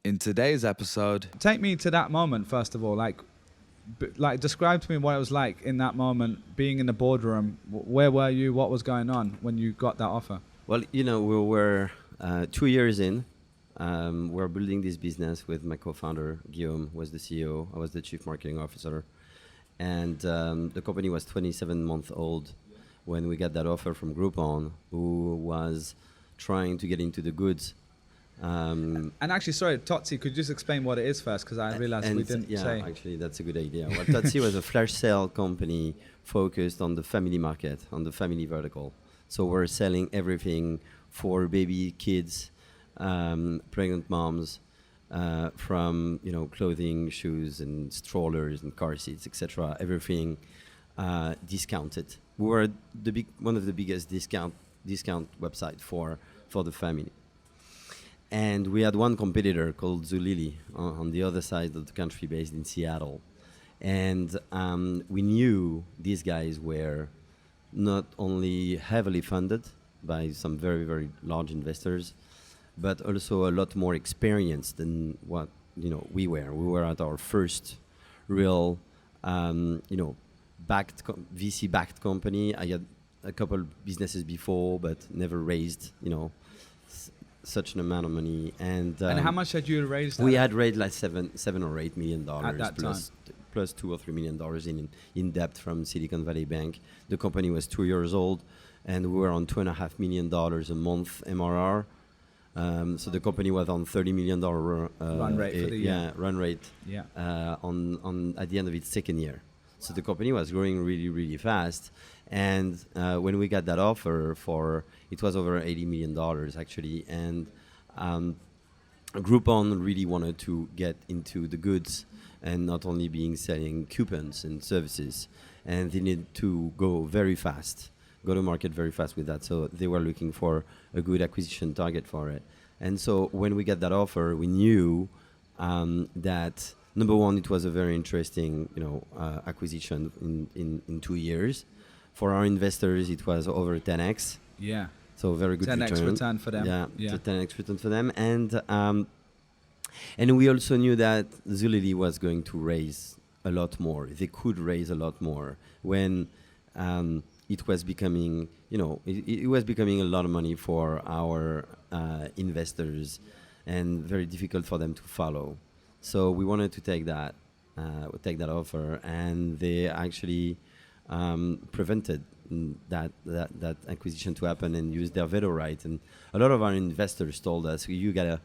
In today's episode, Take me to that moment, first of all. Like describe to me what it was like in that moment, being in the boardroom. Where were you? What was going on when you got that offer? Well, we were 2 years in. We're building this business with my co-founder, Guillaume, was the CEO. I was the chief marketing officer. And the company was 27 months old when we got that offer from Groupon, who was trying to get into the goods. And actually, sorry, Totsy, could you just explain what it is first? Because I realized we didn't say. Yeah, actually, that's a good idea. Well, Totsy was a flash sale company focused on the family market, on the family vertical. So we're selling everything for baby, kids, pregnant moms, from clothing, shoes, and strollers and car seats, etc. Everything discounted. We were one of the biggest discount website for the family. And we had one competitor called Zulily on the other side of the country, based in Seattle. And we knew these guys were not only heavily funded by some very, very large investors, but also a lot more experienced than what we were. We were at our first real, VC-backed company. I had a couple businesses before, but never raised, such an amount of money. And how much had you raised? We had raised like $7 or $8 million at that plus $2 or $3 million in debt from Silicon Valley Bank. The company was 2 years old, and we were on $2.5 million a month MRR. So the company was on $30 million run rate for the year. Run rate. Yeah. On at the end of its second year. So the company was growing really, really fast. And when we got that offer it was over $80 million actually. And Groupon really wanted to get into the goods and not only selling coupons and services. And they needed to go to market very fast with that. So they were looking for a good acquisition target for it. And so when we got that offer, we knew that number one, it was a very interesting, acquisition in 2 years. For our investors, it was over 10x. Yeah. So very good 10x return for them. Yeah. 10x return for them. And we also knew that Zulily was going to raise a lot more. They could raise a lot more when it was becoming, it was becoming a lot of money for our investors and very difficult for them to follow. So we wanted to take that offer, and they actually prevented that acquisition to happen and used their veto right. And a lot of our investors told us, you gotta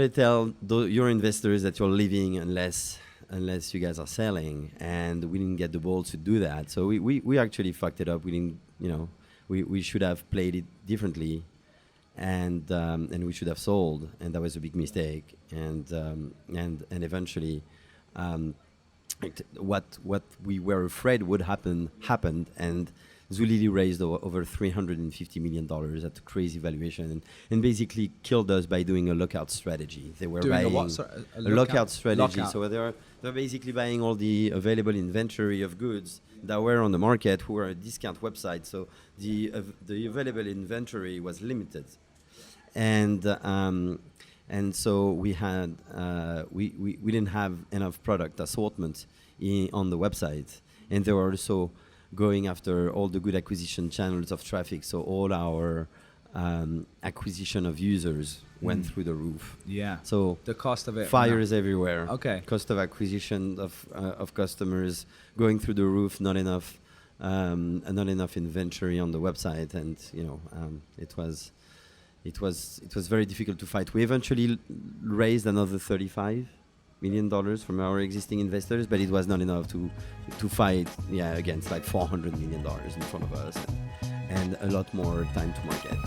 tell your investors that you're leaving unless you guys are selling. And we didn't get the balls to do that. So we actually fucked it up. We didn't, we should have played it differently. And we should have sold, and that was a big mistake. And eventually, what we were afraid would happen happened, and Zulily raised over $350 million at a crazy valuation, and basically killed us by doing a lockout strategy. They were buying a lockout strategy. Lockout. So they're basically buying all the available inventory of goods that were on the market, who were a discount website. So the available inventory was limited. And so we had we didn't have enough product assortment on the website, and they were also going after all the good acquisition channels of traffic. So all our acquisition of users went through the roof. Yeah. So the cost of it. Fires everywhere. Okay. Cost of acquisition of customers going through the roof. Not enough inventory on the website, and it was very difficult to fight. We eventually raised another $35 million from our existing investors, but it was not enough to fight against like $400 million in front of us and a lot more time to market.